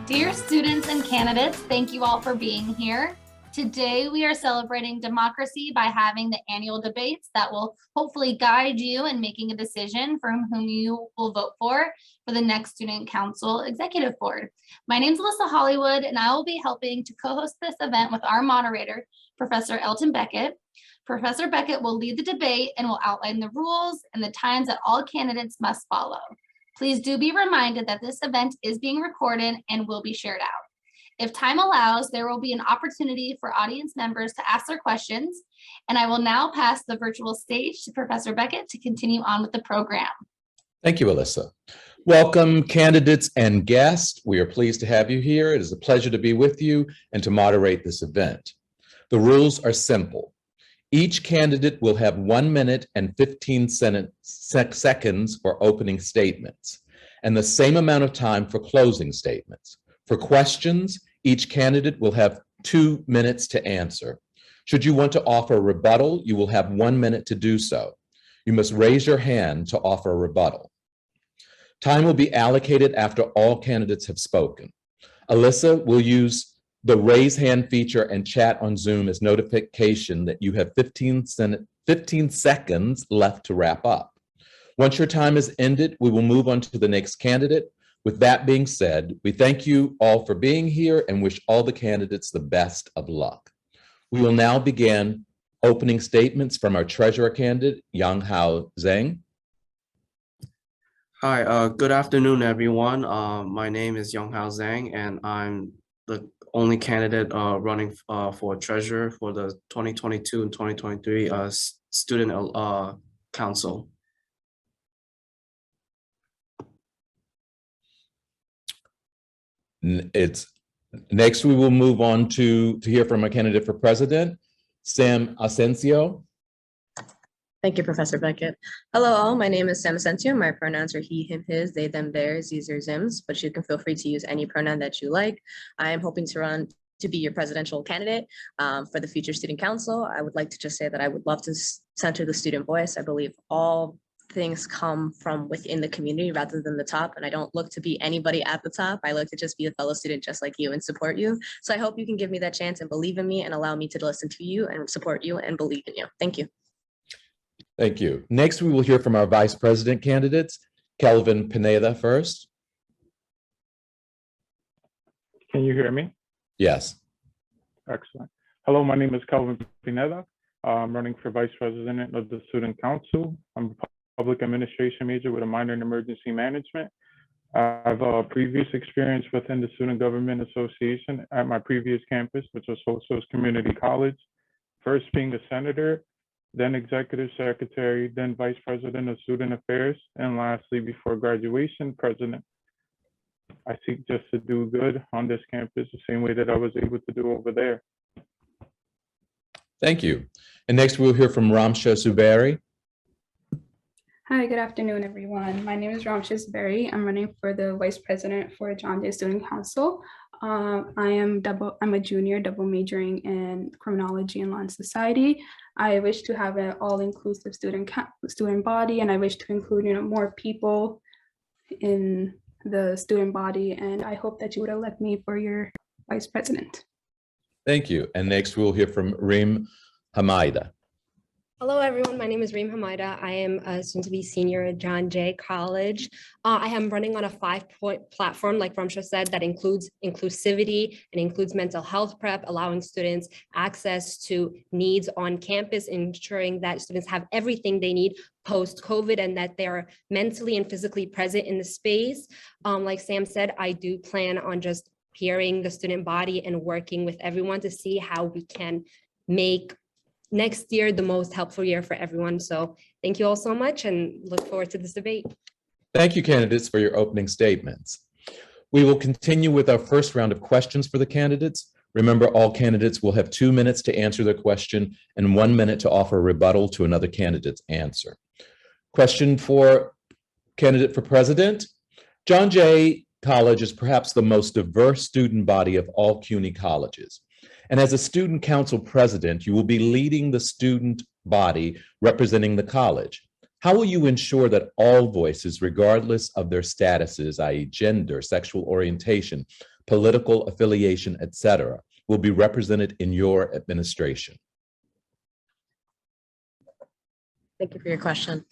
Dear students and candidates, thank you all for being here. Today, we are celebrating democracy by having the annual debates that will hopefully guide you in making a decision for whom you will vote for the next Student Council Executive Board. My name is Alyssa Hollywood, and I will be helping to co-host this event with our moderator, Professor Elton Beckett. Professor Beckett will lead the debate and will outline the rules and the times that all candidates must follow. Please do be reminded that this event is being recorded and will be shared out. If time allows, there will be an opportunity for audience members to ask their questions, and I will now pass the virtual stage to Professor Beckett to continue on with the program. Thank you, Alyssa. Welcome, candidates and guests. We are pleased to have you here. It is a pleasure to be with you and to moderate this event. The rules are simple. Each candidate will have 1 minute and 15 seconds for opening statements, and the same amount of time for closing statements. For questions, each candidate will have 2 minutes to answer. Should you want to offer a rebuttal, you will have 1 minute to do so. You must raise your hand to offer a rebuttal. Time will be allocated after all candidates have spoken. Alyssa will use the raise hand feature and chat on Zoom as notification that you have 15 seconds left to wrap up. Once your time is ended, we will move on to the next candidate. With that being said, we thank you all for being here and wish all the candidates the best of luck. We will now begin opening statements from our treasurer candidate, Yonghao Zhang. Hi, good afternoon, everyone. My name is Yonghao Zhang, and I'm the only candidate running for treasurer for the 2022 and 2023 student council. Next, we will move on to hear from a candidate for president, Sam Asensio. Thank you, Professor Beckett. Hello all, my name is Sam Asensio. My pronouns are he, him, his, they, them, theirs, these are zims, but you can feel free to use any pronoun that you like. I am hoping to run to be your presidential candidate for the future student council. I would like to just say that I would love to center the student voice. I believe all things come from within the community rather than the top, and I don't look to be anybody at the top. I look to just be a fellow student just like you and support you. So I hope you can give me that chance and believe in me and allow me to listen to you and support you and believe in you. Thank you. Thank you. Next, we will hear from our vice president candidates, Kelvin Pineda first. Can you hear me? Yes. Excellent. Hello, my name is Kelvin Pineda. I'm running for vice president of the student council. I'm a public administration major with a minor in emergency management. I have a previous experience within the Student Government Association at my previous campus, which was Hostos Community College. First being a senator, then executive secretary, then vice president of student affairs, and lastly, before graduation, president. I seek just to do good on this campus the same way that I was able to do over there. Thank you. And next we'll hear from Ramsha Suberi. Hi, good afternoon, everyone. My name is Ramsha Suberi. I'm running for the vice president for John Jay Student Council. I'm a junior, double majoring in criminology and law and society. I wish to have an all-inclusive student body, and I wish to include more people in the student body, and I hope that you would elect me for your vice president. Thank you. And next we'll hear from Reem Hamaida. Hello, everyone. My name is Reem Hamaida. I am a soon-to-be senior at John Jay College. I am running on a 5-point platform, like Ramsha said, that includes inclusivity and includes mental health prep, allowing students access to needs on campus, ensuring that students have everything they need post-COVID and that they are mentally and physically present in the space. Like Sam said, I do plan on just hearing the student body and working with everyone to see how we can make next year the most helpful year for everyone. So thank you all so much and look forward to this debate. Thank you, candidates, for your opening statements. We will continue with our first round of questions for the candidates. Remember, all candidates will have 2 minutes to answer their question and 1 minute to offer a rebuttal to another candidate's answer. Question for candidate for president. John Jay College is perhaps the most diverse student body of all CUNY colleges. And as a student council president, you will be leading the student body representing the college. How will you ensure that all voices, regardless of their statuses, i.e. gender, sexual orientation, political affiliation, etc., will be represented in your administration? Thank you for your question.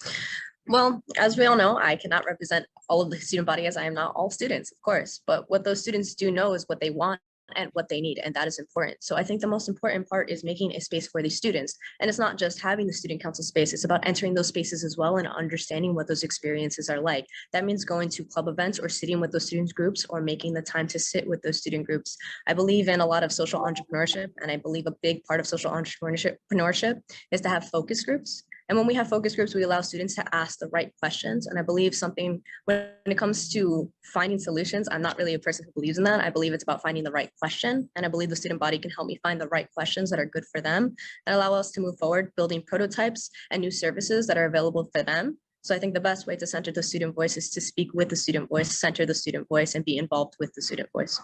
Well, as we all know, I cannot represent all of the student body as I am not all students, of course, but what those students do know is what they want and what they need, and that is important. So I think the most important part is making a space for these students. And it's not just having the student council space, it's about entering those spaces as well and understanding what those experiences are like. That means going to club events or sitting with those student groups or making the time to sit with those student groups. I believe in a lot of social entrepreneurship, and I believe a big part of social entrepreneurship is to have focus groups. And when we have focus groups, we allow students to ask the right questions. And I believe something when it comes to finding solutions, I'm not really a person who believes in that. I believe it's about finding the right question. And I believe the student body can help me find the right questions that are good for them and allow us to move forward, building prototypes and new services that are available for them. So I think the best way to center the student voice is to speak with the student voice, center the student voice, and be involved with the student voice.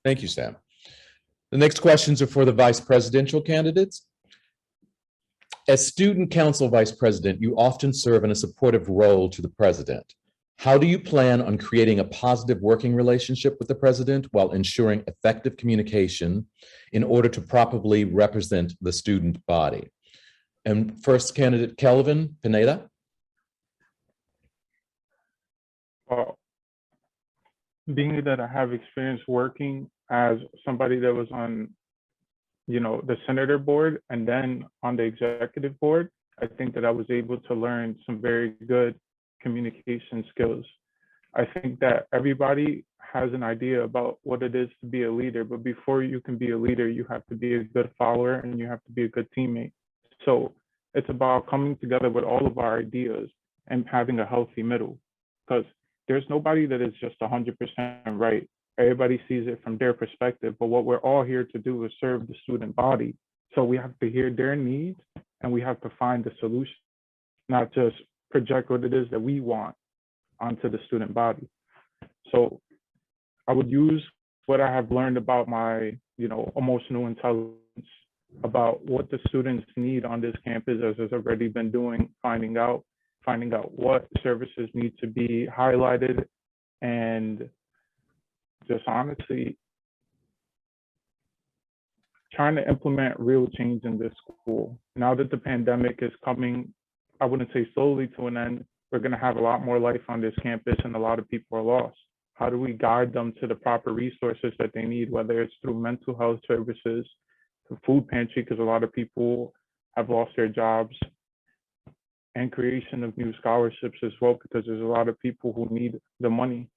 Thank you, Sam. The next questions are for the vice presidential candidates. As student council vice president, you often serve in a supportive role to the president. How do you plan on creating a positive working relationship with the president while ensuring effective communication in order to properly represent the student body? And first candidate, Kelvin Pineda. Well, being that I have experience working as somebody that was on the senator board and then on the executive board, I think that I was able to learn some very good communication skills. I think that everybody has an idea about what it is to be a leader, but before you can be a leader, you have to be a good follower and you have to be a good teammate. So it's about coming together with all of our ideas and having a healthy middle, because there's nobody that is just 100% right. Everybody sees it from their perspective, but what we're all here to do is serve the student body. So we have to hear their needs and we have to find the solution, not just project what it is that we want onto the student body. So I would use what I have learned about my, emotional intelligence, about what the students need on this campus, as has already been doing, finding out what services need to be highlighted, and just honestly trying to implement real change in this school. Now that the pandemic is coming, I wouldn't say slowly to an end, we're going to have a lot more life on this campus and a lot of people are lost. How do we guide them to the proper resources that they need, whether it's through mental health services, the food pantry, because a lot of people have lost their jobs, and creation of new scholarships as well, because there's a lot of people who need the money.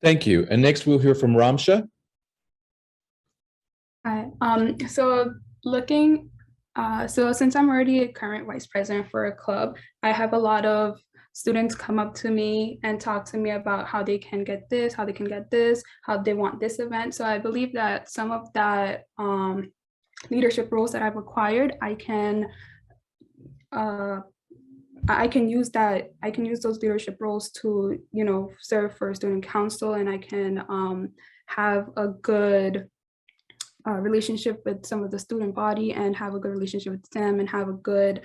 Thank you. And next we'll hear from Ramsha. Hi. So since I'm already a current vice president for a club, I have a lot of students come up to me and talk to me about how they can get this, how they can get this, how they want this event. So I believe that some of that leadership roles that I've acquired, I can use those leadership roles to, serve for student council, and I can have a good relationship with some of the student body and have a good relationship with them and have a good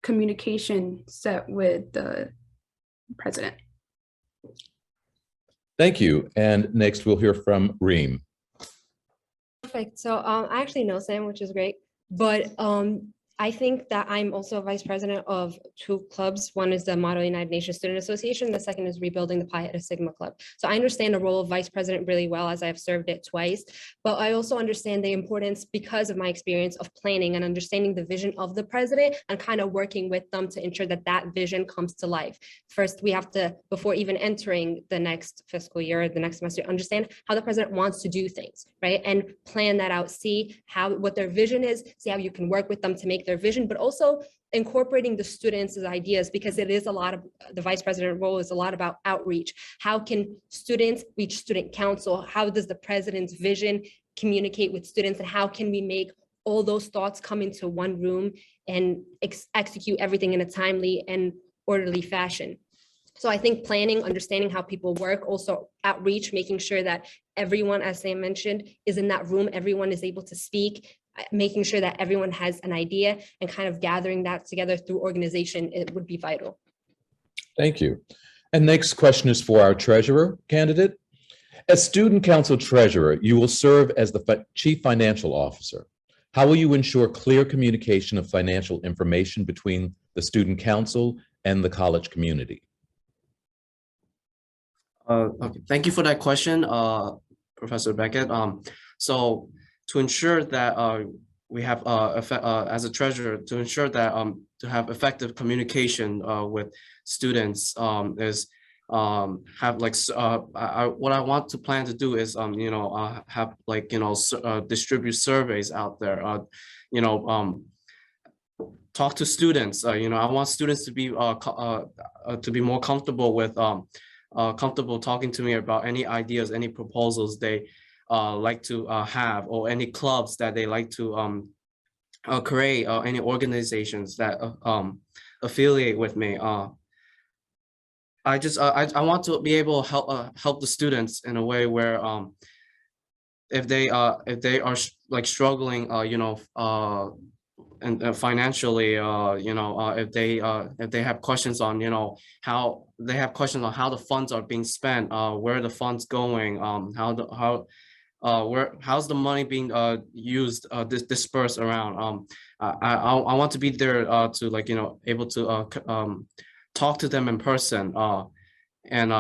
communication set with the president. Thank you. And next we'll hear from Reem. Perfect. So I actually know Sam, which is great, but I think that I'm also vice president of two clubs. One is the Model United Nations Student Association. The second is Rebuilding the Pi Eta Sigma Club. So I understand the role of vice president really well, as I've served it twice, but I also understand the importance, because of my experience, of planning and understanding the vision of the president and kind of working with them to ensure that that vision comes to life. First, we have to, before even entering the next fiscal year, the next semester, understand how the president wants to do things, right? And plan that out, see what their vision is, see how you can work with them to make their vision, but also incorporating the students' ideas, because it is a lot of the vice president role is a lot about outreach. How can students reach student council? How does the president's vision communicate with students? And how can we make all those thoughts come into one room and execute everything in a timely and orderly fashion? So I think planning, understanding how people work, also outreach, making sure that everyone, as Sam mentioned, is in that room, everyone is able to speak, making sure that everyone has an idea, and kind of gathering that together through organization, it would be vital. Thank you. And next question is for our treasurer candidate. As student council treasurer, you will serve as the chief financial officer. How will you ensure clear communication of financial information between the student council and the college community? Okay, thank you for that question, Professor Beckett. So to ensure that we have as a treasurer, to ensure that to have effective communication with students is have like what I want to plan to do is have like distribute surveys out there, talk to students. I want students to be more comfortable with comfortable talking to me about any ideas, any proposals they like to have, or any clubs that they like to create, any organizations that affiliate with me. I want to be able to help the students in a way where if they are like struggling, and financially, if they have questions on how they have questions on how the funds are being spent, where the funds going, how's the money being used, dispersed around. I want to be there to able to talk to them in person, and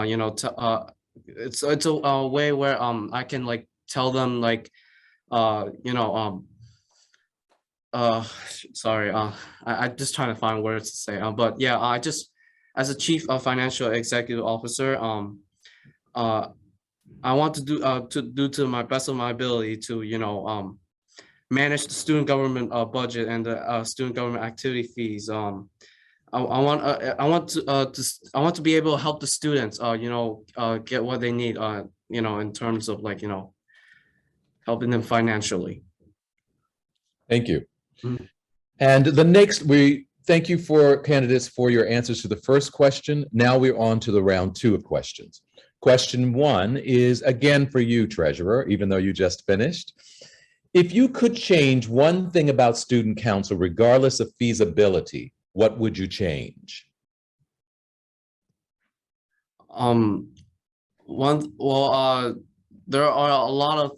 it's a way where I can like tell them like sorry, I just trying to find words to say, but yeah, I just, as a chief financial executive officer, I want to do to my best of my ability to manage the student government budget and the student government activity fees. I want to be able to help the students get what they need, in terms of like helping them financially. Thank you. Mhm. And the next, we thank you for candidates for your answers to the first question. Now we're on to the round 2 of questions. Question 1 is again for you, treasurer, even though you just finished. If you could change one thing about student council, regardless of feasibility, what would you change? There are a lot of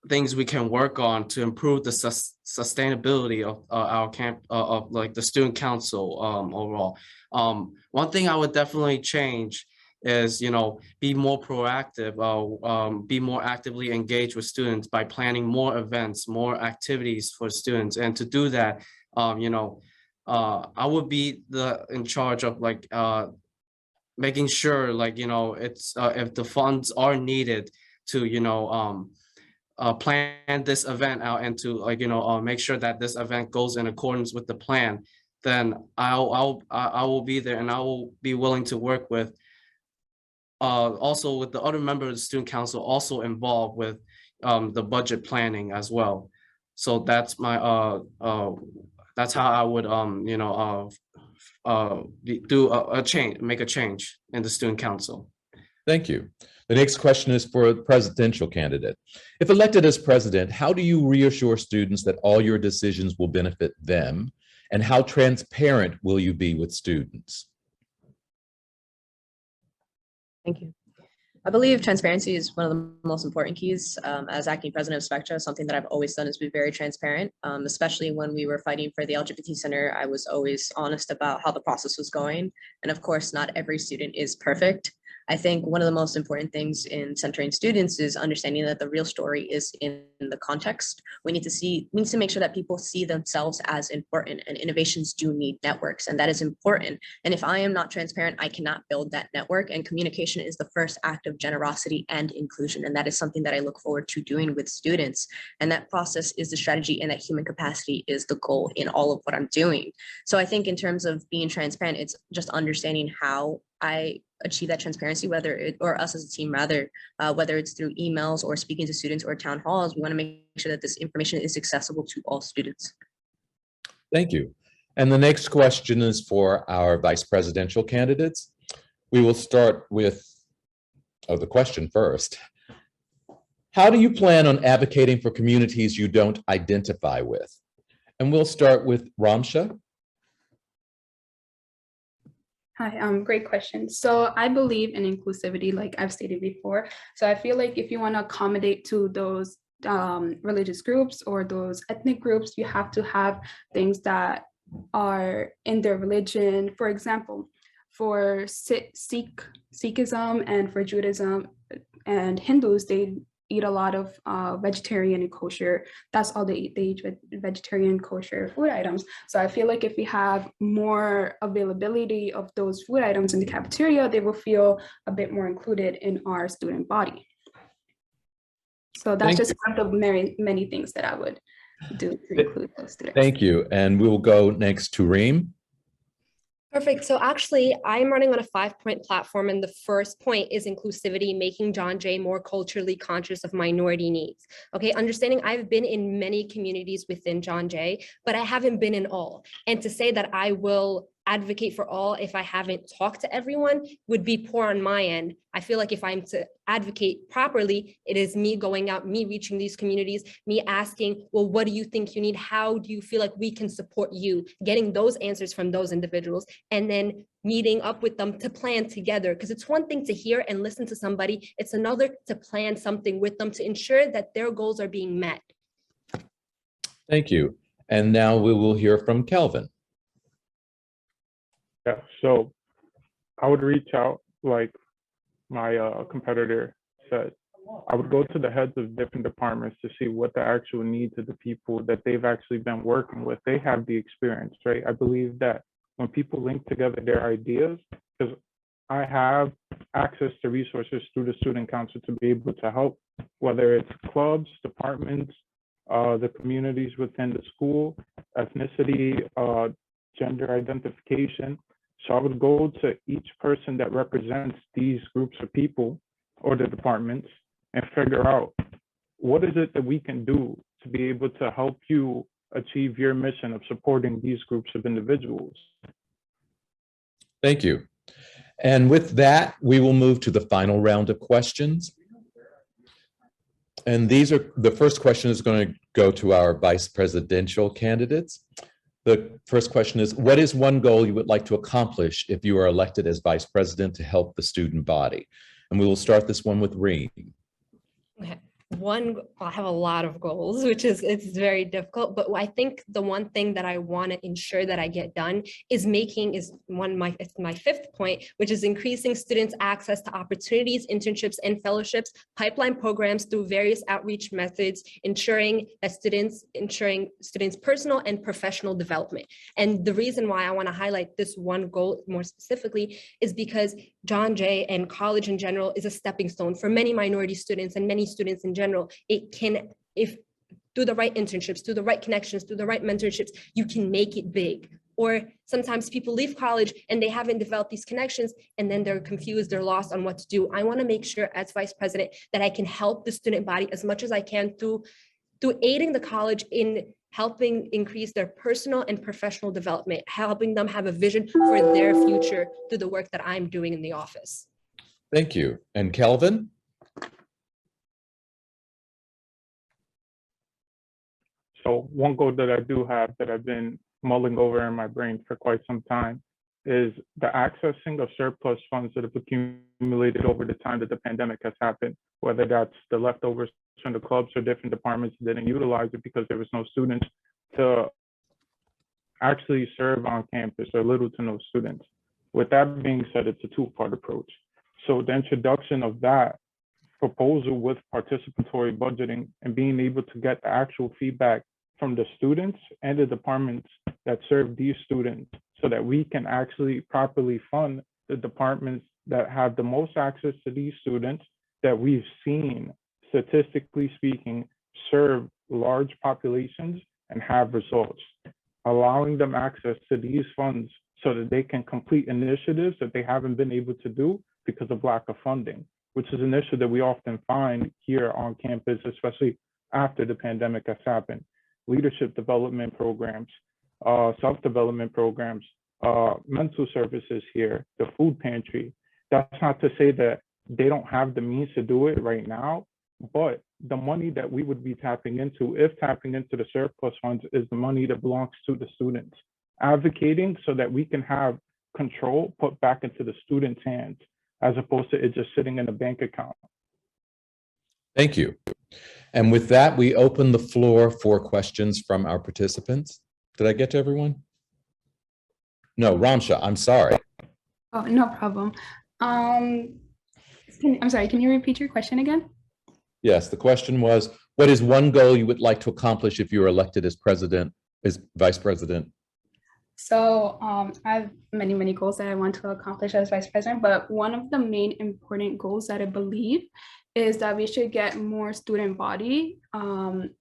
things we can work on to improve the sustainability of our camp, of like the student council overall. One thing I would definitely change is be more proactive, be more actively engaged with students by planning more events, more activities for students. And to do that, I would be in charge of like making sure like it's if the funds are needed to plan this event out, and to like make sure that this event goes in accordance with the plan, then I will be there, and I will be willing to work with also with the other members of the student council also involved with the budget planning as well. So that's my that's how I would do a change, make a change in the student council. Thank you. The next question is for the presidential candidate. If elected as president, how do you reassure students that all your decisions will benefit them? And how transparent will you be with students? Thank you. I believe transparency is one of the most important keys. As acting president of Spectra, something that I've always done is be very transparent, especially when we were fighting for the LGBT Center. I was always honest about how the process was going. And of course, not every student is perfect. I think one of the most important things in centering students is understanding that the real story is in the context. We need to make sure that people see themselves as important, and innovations do need networks, and that is important. And if I am not transparent, I cannot build that network, and communication is the first act of generosity and inclusion. And that is something that I look forward to doing with students. And that process is the strategy, and that human capacity is the goal in all of what I'm doing. So I think in terms of being transparent, it's just understanding how I achieve that transparency, or us as a team rather, whether it's through emails or speaking to students or town halls. We want to make sure that this information is accessible to all students. Thank you. And the next question is for our vice presidential candidates. We will start with the question first. How do you plan on advocating for communities you don't identify with? And we'll start with Ramsha. Hi, great question. So I believe in inclusivity, like I've stated before. So I feel like if you want to accommodate to those religious groups or those ethnic groups, you have to have things that are in their religion. For example, for Sikhism and for Judaism and Hindus, they eat a lot of vegetarian and kosher. That's all they eat. They eat vegetarian kosher food items. So I feel like if we have more availability of those food items in the cafeteria, they will feel a bit more included in our student body. So that's Thank just one of the many things that I would do to include those students. Thank you. And we will go next to Reem. Perfect. So actually, I'm running on a 5-point platform, and the first point is inclusivity, making John Jay more culturally conscious of minority needs. Okay, understanding I've been in many communities within John Jay, but I haven't been in all. And to say that I will advocate for all if I haven't talked to everyone would be poor on my end. I feel like if I'm to advocate properly, it is me going out, me reaching these communities, me asking, well, what do you think you need? How do you feel like we can support you? Getting those answers from those individuals, and then meeting up with them to plan together. Because it's one thing to hear and listen to somebody, it's another to plan something with them to ensure that their goals are being met. Thank you. And now we will hear from Kelvin. Yeah, so I would reach out like my competitor said. I would go to the heads of different departments to see what the actual needs of the people that they've actually been working with. They have the experience, right? I believe that when people link together their ideas, because I have access to resources through the student council to be able to help, whether it's clubs, departments, the communities within the school, ethnicity, gender identification. So I would go to each person that represents these groups of people or the departments and figure out what is it that we can do to be able to help you achieve your mission of supporting these groups of individuals. Thank you. And with that, we will move to the final round of questions. And the first question is going to go to our vice presidential candidates. The first question is, what is one goal you would like to accomplish if you are elected as vice president to help the student body? And we will start this one with Reem. Okay. I have a lot of goals, which it's very difficult, but I think the one thing that I want to ensure that I get done is it's my 5th point, which is increasing students' access to opportunities, internships, and fellowships, pipeline programs through various outreach methods, ensuring students' personal and professional development. And the reason why I want to highlight this one goal more specifically is because John Jay and college in general is a stepping stone for many minority students and many students in general. It can, if through the right internships, through the right connections, through the right mentorships, you can make it big. Or sometimes people leave college and they haven't developed these connections, and then they're confused, they're lost on what to do. I want to make sure as vice president that I can help the student body as much as I can through aiding the college in helping increase their personal and professional development, helping them have a vision for their future through the work that I'm doing in the office. Thank you. And Kelvin? So one goal that I do have that I've been mulling over in my brain for quite some time is the accessing of surplus funds that have accumulated over the time that the pandemic has happened, whether that's the leftovers from the clubs or different departments that didn't utilize it because there was no students to actually serve on campus, or little to no students. With that being said, it's a 2-part approach. So the introduction of that proposal with participatory budgeting and being able to get the actual feedback from the students and the departments that serve these students, so that we can actually properly fund the departments that have the most access to these students that we've seen, statistically speaking, serve large populations and have results. Allowing them access to these funds so that they can complete initiatives that they haven't been able to do because of lack of funding, which is an issue that we often find here on campus, especially after the pandemic has happened. Leadership development programs, self-development programs, mental services here, the food pantry. That's not to say that they don't have the means to do it right now, but the money that we would be tapping into, if tapping into the surplus funds, is the money that belongs to the students. Advocating so that we can have control put back into the student's hands as opposed to it just sitting in a bank account. Thank you. And with that, we open the floor for questions from our participants. Did I get to everyone? No, Ramsha, I'm sorry. Oh, no problem. I'm sorry, can you repeat your question again? Yes, the question was, what is one goal you would like to accomplish if you were elected as vice president? So I have many, many goals that I want to accomplish as vice president, but one of the main important goals that I believe is that we should get more student body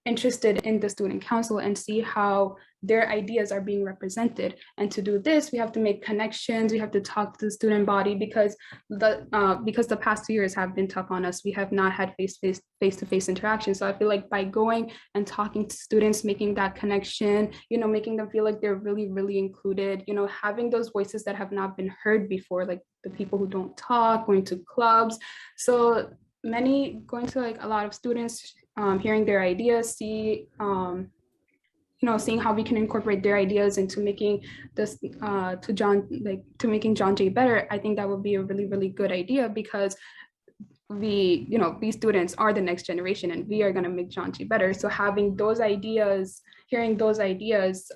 interested in the student council and see how their ideas are being represented. And to do this, we have to make connections. We have to talk to the student body because the past 2 years have been tough on us. We have not had face-to-face interaction. So I feel like by going and talking to students, making that connection, making them feel like they're really, really included, having those voices that have not been heard before, like the people who don't talk, going to clubs. So going to like a lot of students, hearing their ideas, seeing how we can incorporate their ideas into making this making John Jay better. I think that would be a really, really good idea because these students are the next generation and we are going to make John Jay better. So having those ideas, hearing those ideas,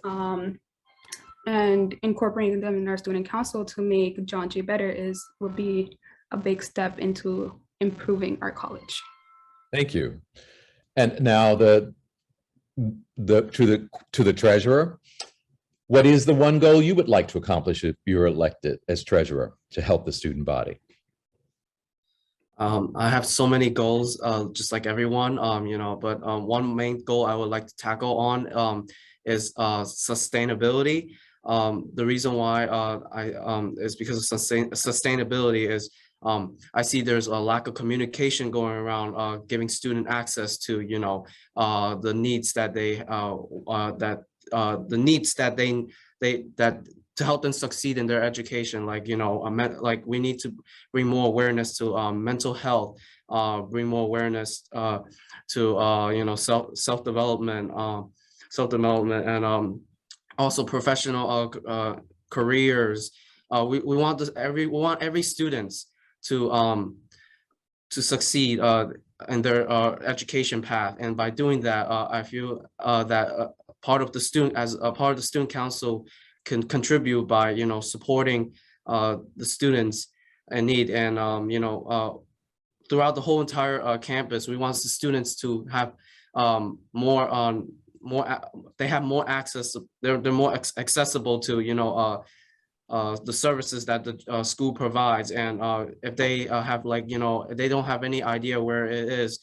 and incorporating them in our student council to make John Jay better would be a big step into improving our college. Thank you. And now to the treasurer, what is the one goal you would like to accomplish if you're elected as treasurer to help the student body? I have so many goals, just like everyone, but one main goal I would like to tackle on is sustainability. The reason why is because of sustainability is I see there's a lack of communication going around, giving student access to, the needs that to help them succeed in their education. Like, we need to bring more awareness to mental health, bring more awareness to, self-development, and also professional careers. We want every students to succeed in their education path, and by doing that, I feel that part of the student council can contribute by supporting the students in need, and throughout the whole entire campus, we want the students to have they have more access. They're more accessible to the services that the school provides, and if they have if they don't have any idea where it is,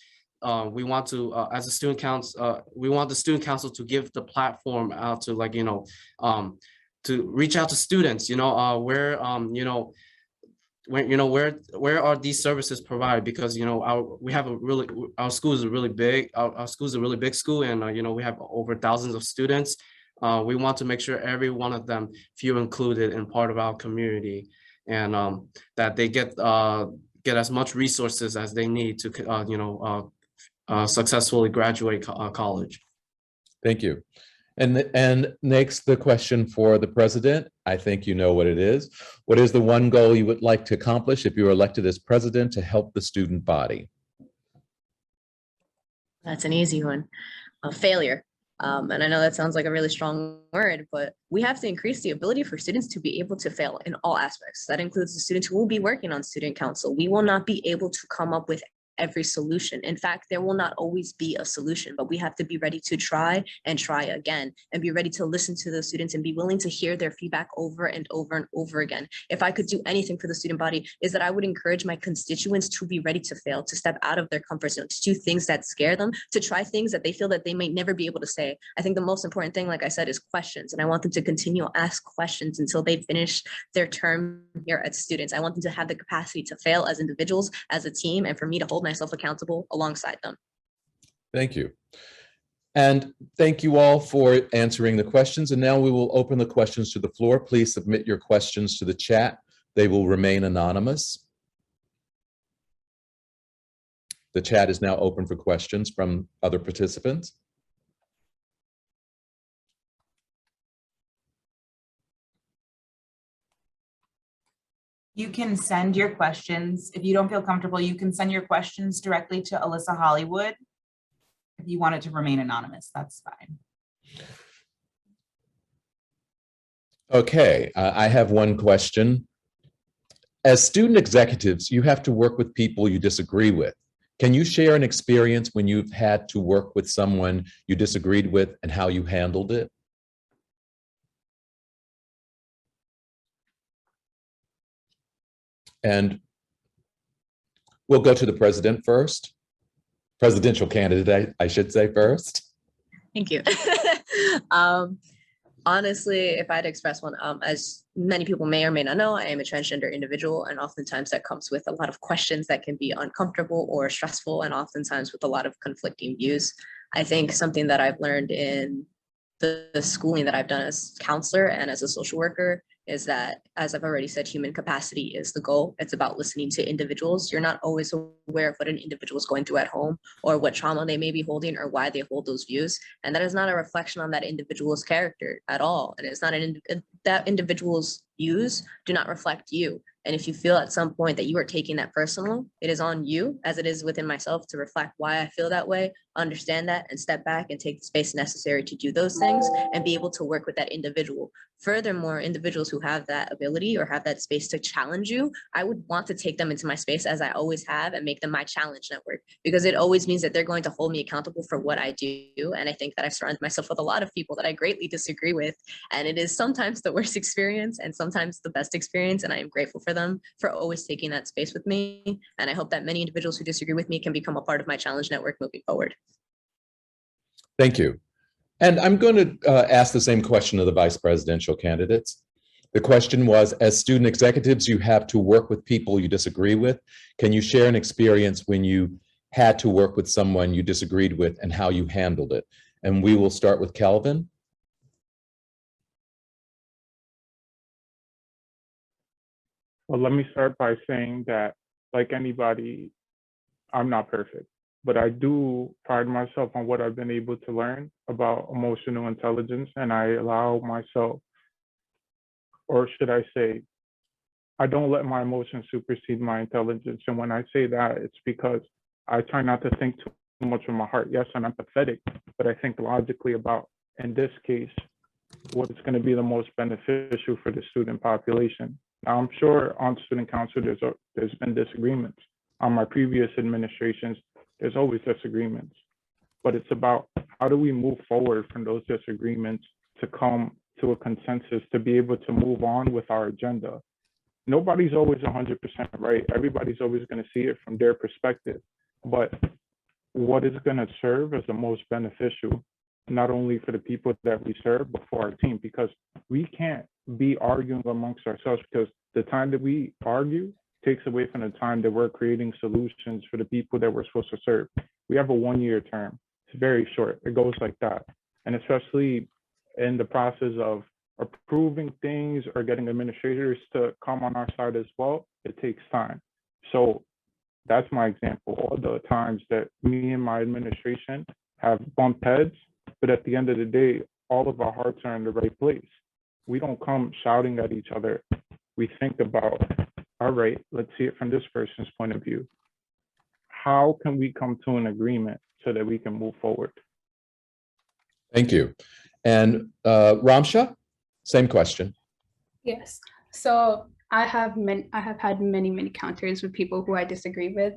we want to as a student council, we want the student council to give the platform out to to reach out to students, where are these services provided, because our school is a really big, our school is a really big school, and we have over thousands of students. We want to make sure every one of them feel included and part of our community, and that they get as much resources as they need to successfully graduate college. Thank you. And next, the question for the president. I think you know what it is. What is the one goal you would like to accomplish if you were elected as president to help the student body? That's an easy one. Failure. And I know that sounds like a really strong word, but we have to increase the ability for students to be able to fail in all aspects. That includes the students who will be working on student council. We will not be able to come up with every solution. In fact, there will not always be a solution, but we have to be ready to try and try again, and be ready to listen to those students and be willing to hear their feedback over and over and over again. If I could do anything for the student body, is that I would encourage my constituents to be ready to fail, to step out of their comfort zone, to do things that scare them, to try things that they feel that they might never be able to say. I think the most important thing, like I said, is questions. And I want them to continue to ask questions until they finish their term here as students. I want them to have the capacity to fail as individuals, as a team, and for me to hold myself accountable alongside them. Thank you. And thank you all for answering the questions. And now we will open the questions to the floor. Please submit your questions to the chat. They will remain anonymous. The chat is now open for questions from other participants. You can send your questions. If you don't feel comfortable, you can send your questions directly to Alyssa Hollywood. If you want it to remain anonymous, that's fine. Okay, I have one question. As student executives, you have to work with people you disagree with. Can you share an experience when you've had to work with someone you disagreed with and how you handled it? And we'll go to the president first. Presidential candidate, I should say first. Thank you. Honestly, if I had to express one, as many people may or may not know, I am a transgender individual, and oftentimes that comes with a lot of questions that can be uncomfortable or stressful, and oftentimes with a lot of conflicting views. I think something that I've learned in the schooling that I've done as counselor and as a social worker is that, as I've already said, human capacity is the goal. It's about listening to individuals. You're not always aware of what an individual is going through at home or what trauma they may be holding or why they hold those views. And that is not a reflection on that individual's character at all. And it's not that individual's views do not reflect you. And if you feel at some point that you are taking that personal, it is on you, as it is within myself, to reflect why I feel that way, understand that, and step back and take the space necessary to do those things and be able to work with that individual. Furthermore, individuals who have that ability or have that space to challenge you, I would want to take them into my space, as I always have, and make them my challenge network, because it always means that they're going to hold me accountable for what I do. And I think that I've surrounded myself with a lot of people that I greatly disagree with. And it is sometimes the worst experience and sometimes the best experience. And I am grateful for them for always taking that space with me. And I hope that many individuals who disagree with me can become a part of my challenge network moving forward. Thank you. And I'm going to ask the same question of the vice presidential candidates. The question was, as student executives, you have to work with people you disagree with. Can you share an experience when you had to work with someone you disagreed with and how you handled it? And we will start with Kelvin. Well, let me start by saying that, like anybody, I'm not perfect, but I do pride myself on what I've been able to learn about emotional intelligence, and I allow myself, or should I say, I don't let my emotions supersede my intelligence. And when I say that, it's because I try not to think too much with my heart. Yes, I'm empathetic, but I think logically about, in this case, what's going to be the most beneficial for the student population. Now, I'm sure on student council, there's been disagreements. On my previous administrations, there's always disagreements, but it's about how do we move forward from those disagreements to come to a consensus to be able to move on with our agenda. Nobody's always 100% right. Everybody's always going to see it from their perspective, but what is going to serve as the most beneficial, not only for the people that we serve, but for our team, because we can't be arguing amongst ourselves, because the time that we argue takes away from the time that we're creating solutions for the people that we're supposed to serve. We have a 1-year term. It's very short. It goes like that. And especially in the process of approving things or getting administrators to come on our side as well, it takes time. So that's my example. All the times that me and my administration have bumped heads, but at the end of the day, all of our hearts are in the right place. We don't come shouting at each other. We think about, all right, let's see it from this person's point of view. How can we come to an agreement so that we can move forward? Thank you. And Ramsha, same question. Yes. So I have had many encounters with people who I disagree with.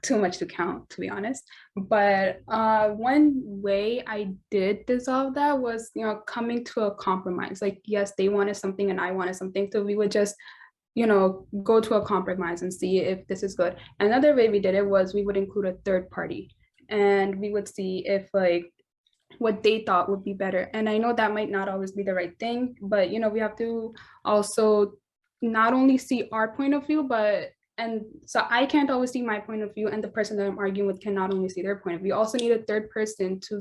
Too much to count, to be honest. But one way I did dissolve that was, coming to a compromise. Like, yes, they wanted something and I wanted something. So we would just, go to a compromise and see if this is good. Another way we did it was we would include a third party and we would see if what they thought would be better. And I know that might not always be the right thing, but we have to also not only see our point of view, and so I can't always see my point of view, and the person that I'm arguing with can not only see their point of view. We also need a third person to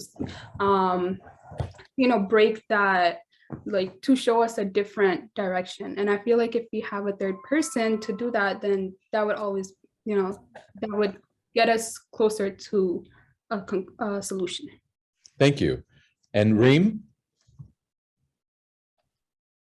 break that, like, to show us a different direction. And I feel like if we have a third person to do that, then that would always, that would get us closer to a solution. Thank you. And Reem?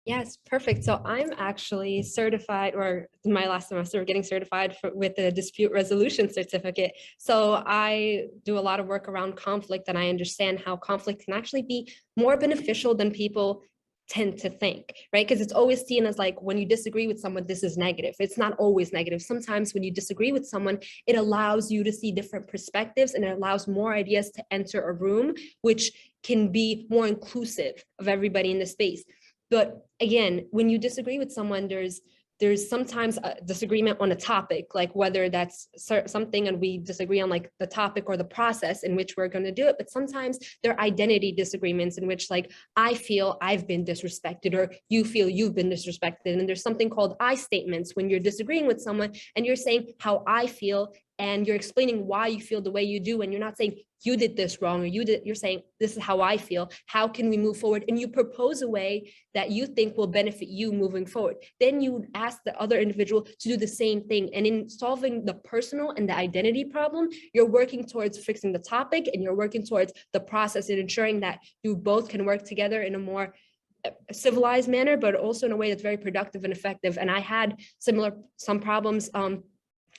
Yes, perfect. So I'm actually certified, or in my last semester, getting certified with the dispute resolution certificate. So I do a lot of work around conflict, and I understand how conflict can actually be more beneficial than people tend to think, right? Because it's always seen as like when you disagree with someone, this is negative. It's not always negative. Sometimes when you disagree with someone, it allows you to see different perspectives and it allows more ideas to enter a room, which can be more inclusive of everybody in the space. But again, when you disagree with someone, there's sometimes a disagreement on a topic, like whether that's something and we disagree on like the topic or the process in which we're going to do it. But sometimes there are identity disagreements in which like I feel I've been disrespected or you feel you've been disrespected. And there's something called I statements when you're disagreeing with someone and you're saying how I feel and you're explaining why you feel the way you do. And you're not saying you did this wrong or you're saying this is how I feel. How can we move forward? And you propose a way that you think will benefit you moving forward. Then you ask the other individual to do the same thing. And in solving the personal and the identity problem, you're working towards fixing the topic and you're working towards the process and ensuring that you both can work together in a more civilized manner, but also in a way that's very productive and effective. And I had some problems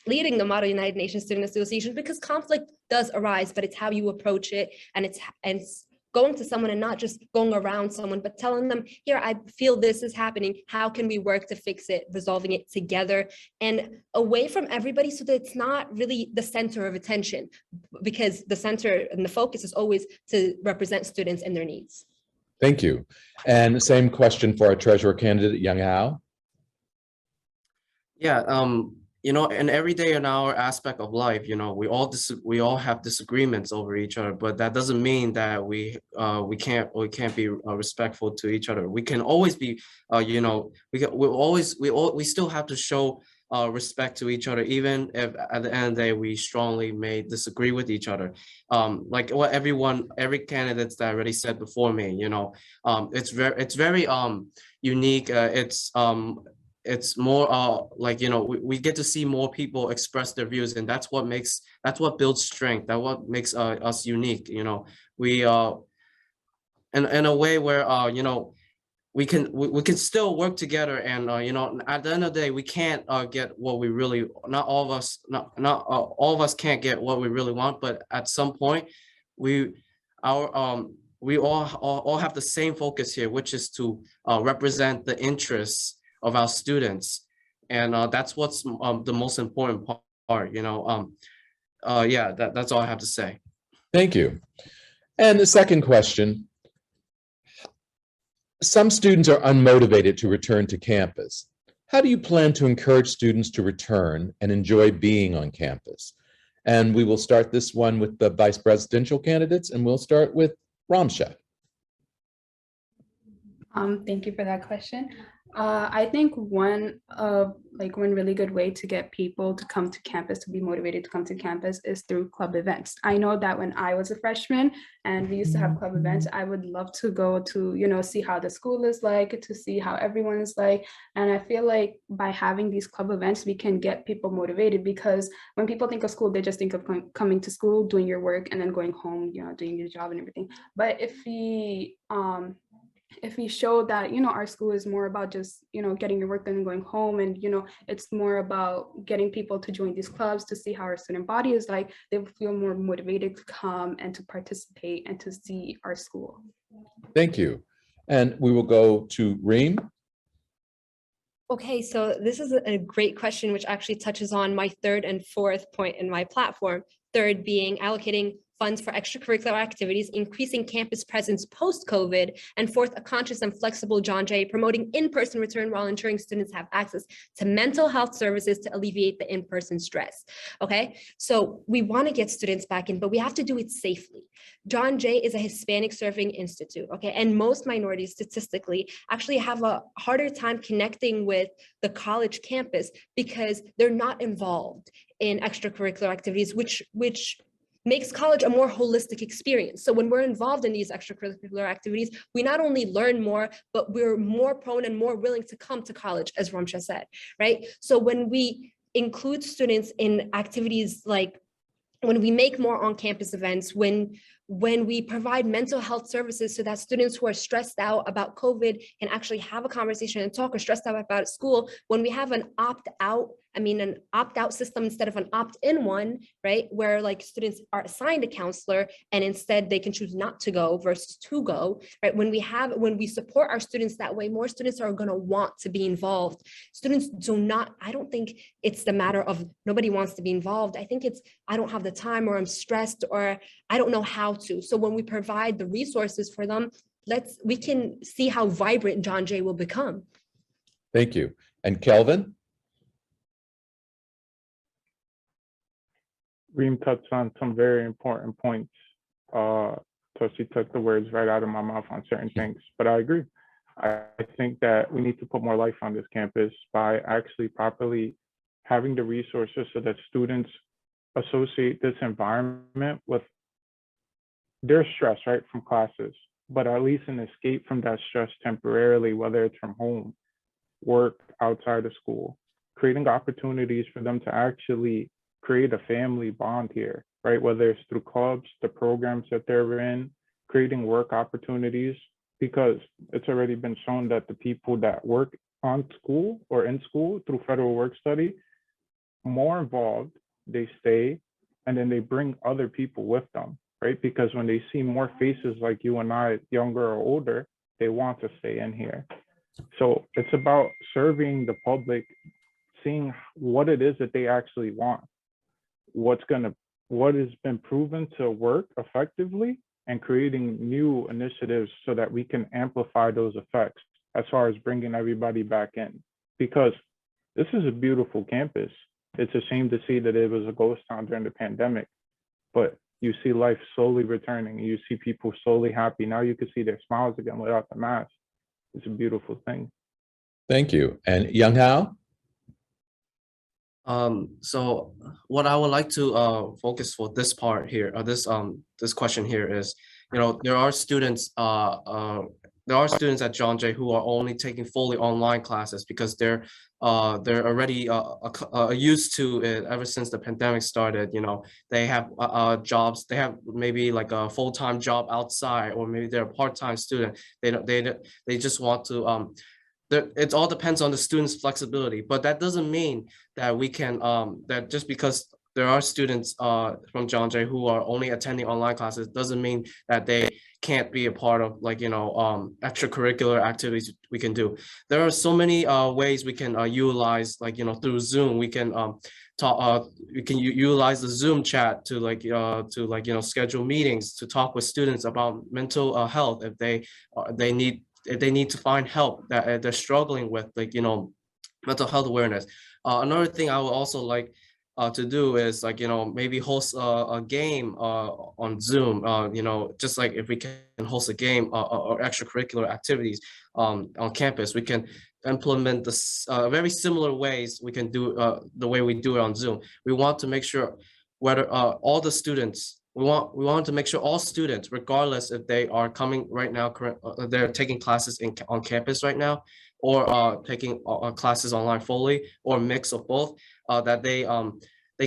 leading the Model United Nations Student Association because conflict does arise, but it's how you approach it. And it's going to someone and not just going around someone, but telling them, here, I feel this is happening. How can we work to fix it, resolving it together and away from everybody so that it's not really the center of attention, because the center and the focus is always to represent students and their needs. Thank you. And the same question for our treasurer candidate, Young Hao. Yeah, you know, and every day in our aspect of life, you know, we all have disagreements over each other, but that doesn't mean that we can't be respectful to each other. We can always be, you know, we still have to show respect to each other, even if at the end of the day we strongly may disagree with each other. Like what every candidate that already said before me, you know, it's very unique. It's more like, you know, we get to see more people express their views, and that's what builds strength. That's what makes us unique. You know, we in a way where you know, we can still work together, and you know, at the end of the day, we can't get what we really, not all of us can't get what we really want, but at some point we all have the same focus here, which is to represent the interests of our students, and that's what's the most important part, you know. Yeah, that's all I have to say. Thank you. And the second question, some students are unmotivated to return to campus. How do you plan to encourage students to return and enjoy being on campus? And we will start this one with the vice presidential candidates, and we'll start with Ramsha. Thank you for that question. I think one really good way to get people to come to campus, to be motivated to come to campus, is through club events. I know that when I was a freshman and we used to have club events, I would love to go to, you know, see how the school is like, to see how everyone is like. And I feel like by having these club events, we can get people motivated, because when people think of school, they just think of coming to school, doing your work, and then going home, you know, doing your job and everything. But if we show that, you know, our school is more about just, you know, getting your work done and going home, and, you know, it's more about getting people to join these clubs to see how our student body is like, they feel more motivated to come and to participate and to see our school. Thank you. And we will go to Reem. Okay, so this is a great question, which actually touches on my third and fourth point in my platform. Third being allocating funds for extracurricular activities, increasing campus presence post-COVID, and fourth, a conscious and flexible John Jay, promoting in-person return while ensuring students have access to mental health services to alleviate the in-person stress. Okay, so we want to get students back in, but we have to do it safely. John Jay is a Hispanic serving institute, okay, and most minorities statistically actually have a harder time connecting with the college campus because they're not involved in extracurricular activities, which makes college a more holistic experience. So when we're involved in these extracurricular activities, we not only learn more, but we're more prone and more willing to come to college, as Ramsha said, right? So when we include students in activities, like when we make more on-campus events, when when we provide mental health services so that students who are stressed out about COVID can actually have a conversation and talk, or stressed out about school, when we have an opt-out system instead of an opt-in one, right? Where like students are assigned a counselor and instead they can choose not to go versus to go, right? When we support our students that way, more students are going to want to be involved. Students I don't think it's the matter of nobody wants to be involved. I think it's, I don't have the time, or I'm stressed, or I don't know how to. So when we provide the resources for them, we can see how vibrant John Jay will become. Thank you. And Kelvin? Reem touched on some very important points. So she took the words right out of my mouth on certain things, but I agree. I think that we need to put more life on this campus by actually properly having the resources so that students associate this environment with their stress, right, from classes, but at least an escape from that stress temporarily, whether it's from home, work, outside of school, creating opportunities for them to actually create a family bond here, right? Whether it's through clubs, the programs that they're in, creating work opportunities, because it's already been shown that the people that work on school or in school through federal work study, more involved, they stay, and then they bring other people with them, right? Because when they see more faces like you and I, younger or older, they want to stay in here. So it's about serving the public, seeing what it is that they actually want, what has been proven to work effectively, and creating new initiatives so that we can amplify those effects as far as bringing everybody back in. Because this is a beautiful campus. It's a shame to see that it was a ghost town during the pandemic, but you see life slowly returning, and you see people slowly happy. Now you can see their smiles again without the mask. It's a beautiful thing. Thank you. And Young Hao? So what I would like to focus for this part here, or this question here is, there are students at John Jay who are only taking fully online classes because they're already used to it ever since the pandemic started. They have jobs, they have maybe like a full-time job outside, or maybe they're a part-time student. They just want to it all depends on the student's flexibility, but that doesn't mean that we can that just because there are students from John Jay who are only attending online classes doesn't mean that they can't be a part of extracurricular activities we can do. There are so many ways we can utilize, through Zoom. We can we can utilize the Zoom chat to schedule meetings to talk with students about mental health if they need to find help that they're struggling with, mental health awareness. Another thing I would also like to do is maybe host a game on Zoom, just like if we can host a game or extracurricular activities on campus, we can implement this very similar ways we can do the way we do it on Zoom. We want to make sure whether all the students, we want to make sure all students, regardless if they are coming right now, they're taking classes on campus right now, or taking classes online fully, or a mix of both, that they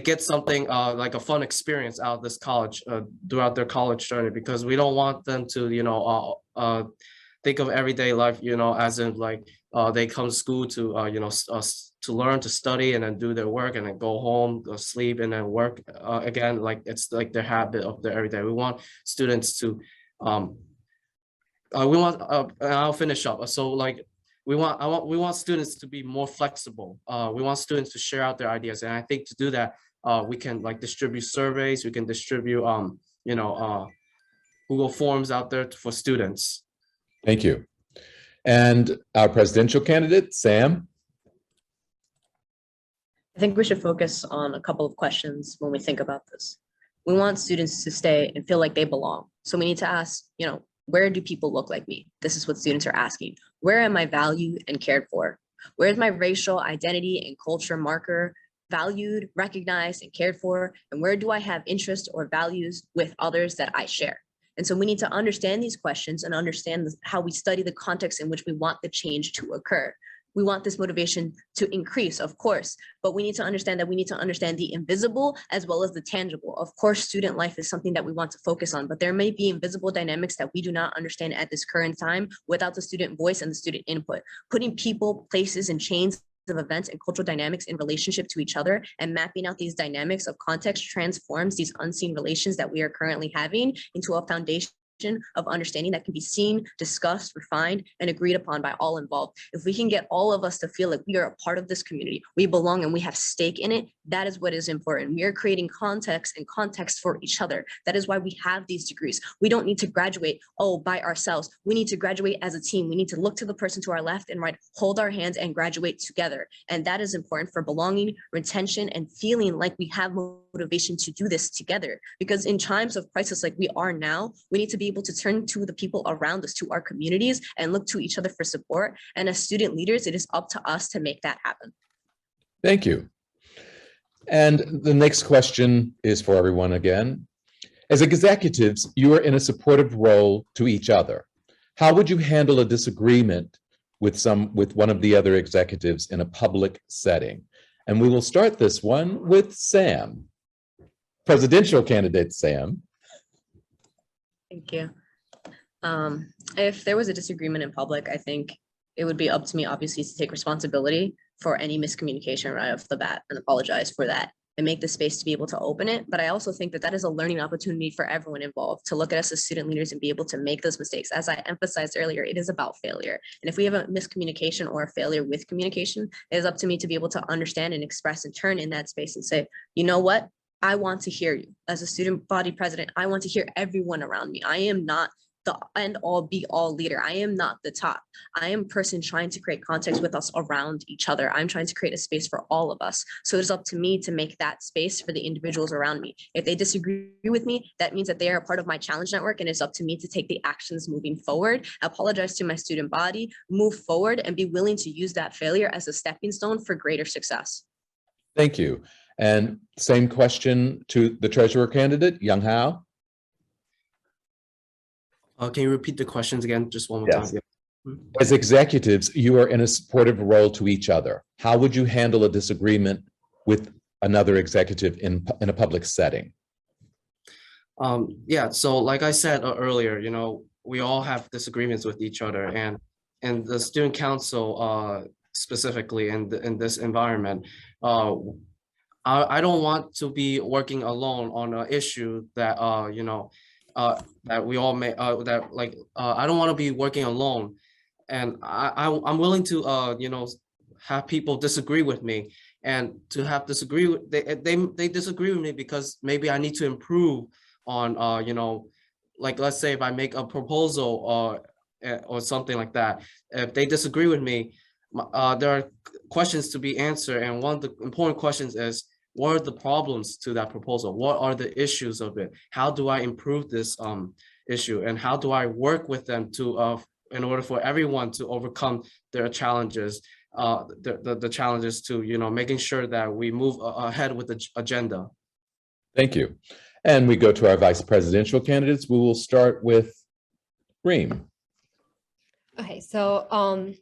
get something like a fun experience out of this college throughout their college journey, because we don't want them to think of everyday life as in they come to school to learn, to study, and then do their work, and then go home, go sleep, and then work again. It's like their habit of their everyday. We want students to I'll finish up. So we want students to be more flexible. We want students to share out their ideas, and I think to do that, we can distribute surveys. We can distribute Google Forms out there for students. Thank you. And our presidential candidate, Sam? I think we should focus on a couple of questions when we think about this. We want students to stay and feel like they belong. So we need to ask, where do people look like me? This is what students are asking. Where am I valued and cared for? Where is my racial identity and culture marker valued, recognized, and cared for? And where do I have interests or values with others that I share? And so we need to understand these questions and understand how we study the context in which we want the change to occur. We want this motivation to increase, of course, but we need to understand that we need to understand the invisible as well as the tangible. Of course, student life is something that we want to focus on, but there may be invisible dynamics that we do not understand at this current time without the student voice and the student input. Putting people, places, and chains of events and cultural dynamics in relationship to each other and mapping out these dynamics of context transforms these unseen relations that we are currently having into a foundation of understanding that can be seen, discussed, refined, and agreed upon by all involved. If we can get all of us to feel like we are a part of this community, we belong and we have stake in it, that is what is important. We are creating context and context for each other. That is why we have these degrees. We don't need to graduate, by ourselves. We need to graduate as a team. We need to look to the person to our left and right, hold our hands and graduate together. And that is important for belonging, retention, and feeling like we have motivation to do this together. Because in times of crisis like we are now, we need to be able to turn to the people around us, to our communities, and look to each other for support. And as student leaders, it is up to us to make that happen. Thank you. And the next question is for everyone again. As executives, you are in a supportive role to each other. How would you handle a disagreement with one of the other executives in a public setting? And we will start this one with Sam. Presidential candidate Sam. Thank you. If there was a disagreement in public, I think it would be up to me, obviously, to take responsibility for any miscommunication right off the bat and apologize for that and make the space to be able to open it. But I also think that that is a learning opportunity for everyone involved to look at us as student leaders and be able to make those mistakes. As I emphasized earlier, it is about failure. And if we have a miscommunication or a failure with communication, it is up to me to be able to understand and express and turn in that space and say, you know what? I want to hear you. As a student body president, I want to hear everyone around me. I am not the end all be all leader. I am not the top. I am a person trying to create context with us around each other. I'm trying to create a space for all of us. So it's up to me to make that space for the individuals around me. If they disagree with me, that means that they are a part of my challenge network, and it's up to me to take the actions moving forward, apologize to my student body, move forward, and be willing to use that failure as a stepping stone for greater success. Thank you. And same question to the treasurer candidate, Young Hao. Can you repeat the questions again, just one more Yes. time? Yeah. As executives, you are in a supportive role to each other. How would you handle a disagreement with another executive in a public setting? Yeah, so like I said earlier, we all have disagreements with each other, and the student council specifically in this environment, I don't want to be working alone on an issue that that we all may I don't want to be working alone, and I'm willing to have people disagree with me, and to have disagree with they disagree with me because maybe I need to improve on like, let's say if I make a proposal or something like that. If they disagree with me, there are questions to be answered, and one of the important questions is, what are the problems to that proposal? What are the issues of it? How do I improve this issue? And how do I work with them to in order for everyone to overcome their challenges, the challenges to making sure that we move ahead with the agenda. Thank you. And we go to our vice presidential candidates. We will start with Reem. Okay, so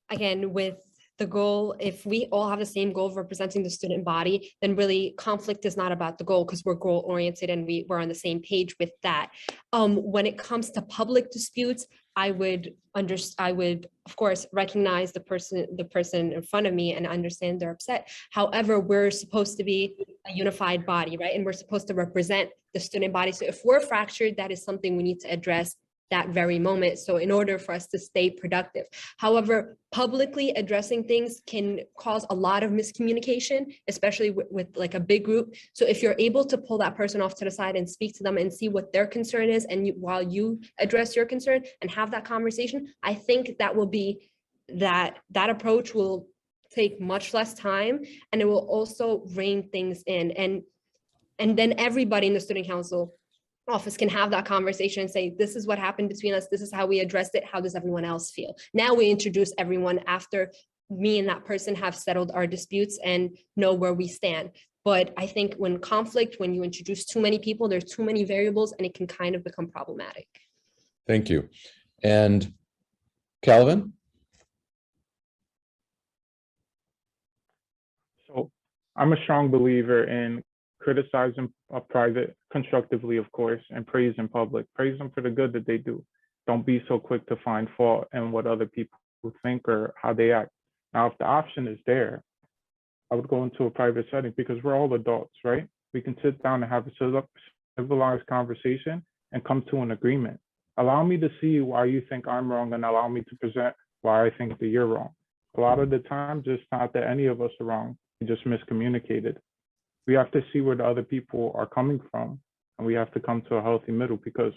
again, with the goal, if we all have the same goal of representing the student body, then really conflict is not about the goal, because we're goal oriented and we're on the same page with that. When it comes to public disputes, I would of course recognize the person in front of me and understand they're upset. However, we're supposed to be a unified body, right? And we're supposed to represent the student body. So if we're fractured, that is something we need to address that very moment. So in order for us to stay productive. However, publicly addressing things can cause a lot of miscommunication, especially with like a big group. So if you're able to pull that person off to the side and speak to them and see what their concern is, and while you address your concern and have that conversation, I think that will be that approach will take much less time, and it will also rein things in. And then everybody in the student council office can have that conversation and say, this is what happened between us. This is how we addressed it. How does everyone else feel? Now we introduce everyone after me and that person have settled our disputes and know where we stand. But I think when you introduce too many people, there's too many variables, and it can kind of become problematic. Thank you. And Calvin? I'm a strong believer in criticizing a private constructively, of course, and praise in public. Praise them for the good that they do. Don't be so quick to find fault in what other people think or how they act. Now, if the option is there, I would go into a private setting because we're all adults, right? We can sit down and have a civilized conversation and come to an agreement. Allow me to see why you think I'm wrong and allow me to present why I think that you're wrong. A lot of the times, it's not that any of us are wrong. We just miscommunicated. We have to see where the other people are coming from, and we have to come to a healthy middle, because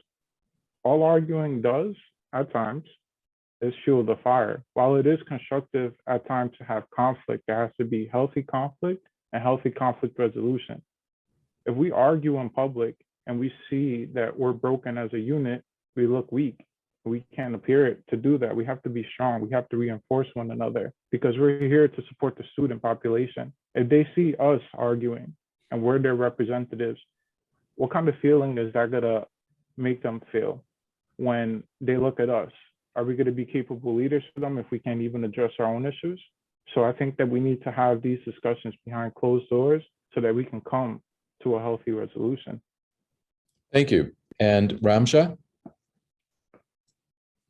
all arguing does at times is fuel the fire. While it is constructive at times to have conflict, there has to be healthy conflict and healthy conflict resolution. If we argue in public and we see that we're broken as a unit, we look weak. We can't appear to do that. We have to be strong. We have to reinforce one another because we're here to support the student population. If they see us arguing and we're their representatives, what kind of feeling is that gonna make them feel when they look at us? Are we gonna be capable leaders for them if we can't even address our own issues? So I think that we need to have these discussions behind closed doors so that we can come to a healthy resolution. Thank you. And Ramsha?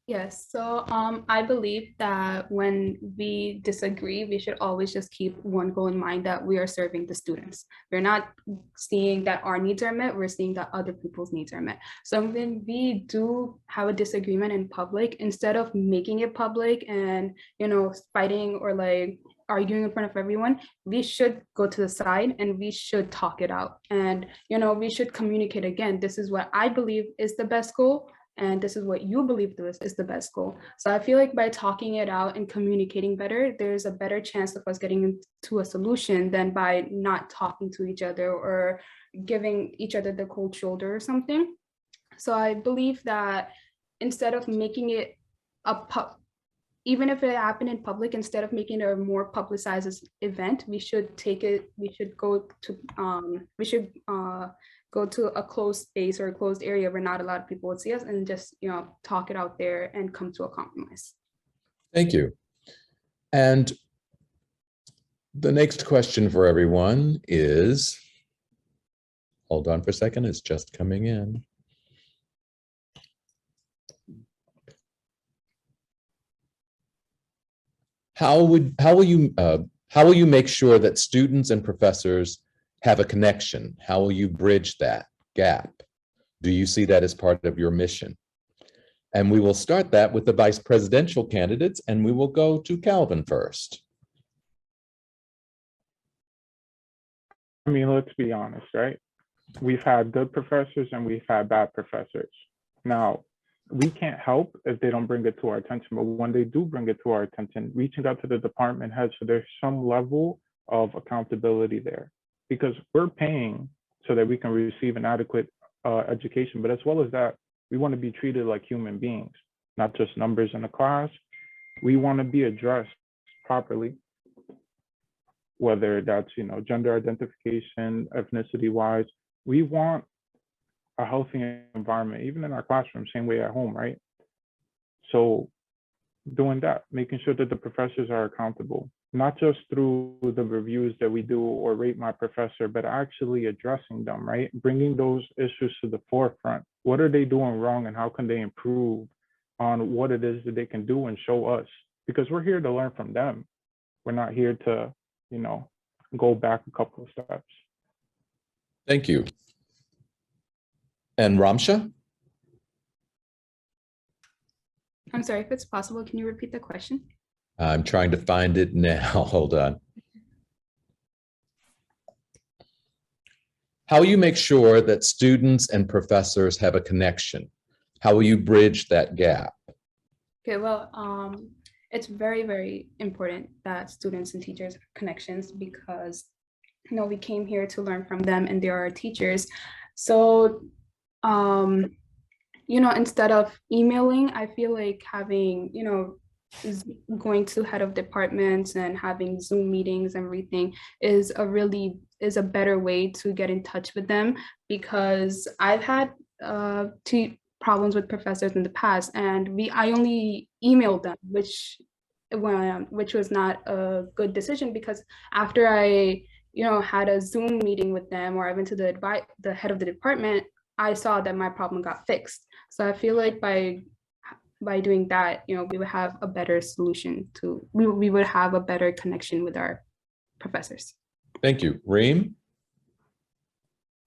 Yes, so I believe that when we disagree, we should always just keep one goal in mind, that we are serving the students. We're not seeing that our needs are met, we're seeing that other people's needs are met. So when we do have a disagreement in public, instead of making it public and, you know, fighting or like arguing in front of everyone, we should go to the side and we should talk it out. And, you know, we should communicate again. This is what I believe is the best goal, and this is what you believe is the best goal. So I feel like by talking it out and communicating better, there's a better chance of us getting into a solution than by not talking to each other or giving each other the cold shoulder or something. So I believe that instead of making it even if it happened in public, instead of making it a more publicized event, we should go to a closed space or a closed area where not a lot of people would see us, and just, you know, talk it out there and come to a compromise. Thank you. And the next question for everyone is, hold on for a second, it's just coming in. How will you make sure that students and professors have a connection? How will you bridge that gap? Do you see that as part of your mission? And we will start that with the vice presidential candidates, and we will go to Calvin first. I mean, let's be honest, right? We've had good professors and we've had bad professors. Now, we can't help if they don't bring it to our attention, but when they do bring it to our attention, reaching out to the department heads so there's some level of accountability there, because we're paying so that we can receive an adequate education. But as well as that, we want to be treated like human beings, not just numbers in a class. We want to be addressed properly, whether that's, you know, gender identification, ethnicity wise. We want a healthy environment, even in our classroom, same way at home, right? So doing that, making sure that the professors are accountable, not just through the reviews that we do or rate my professor, but actually addressing them, right? Bringing those issues to the forefront. What are they doing wrong and how can they improve on what it is that they can do and show us? Because we're here to learn from them. We're not here to, you know, go back a couple of steps. Thank you. And Ramsha? I'm sorry, if it's possible, can you repeat the question? I'm trying to find it now. Hold on. How will you make sure that students and professors have a connection? How will you bridge that gap? Okay, well, it's very, very important that students and teachers have connections, because, you know, we came here to learn from them and they are our teachers. So, you know, instead of emailing, I feel like having, you know, going to head of departments and having Zoom meetings and everything is a better way to get in touch with them, because I've had problems with professors in the past, and I only emailed them, which was not a good decision, because after I had a Zoom meeting with them, or I went to the head of the department, I saw that my problem got fixed. So I feel like by doing that, we would have a better solution we would have a better connection with our professors. Thank you. Reem?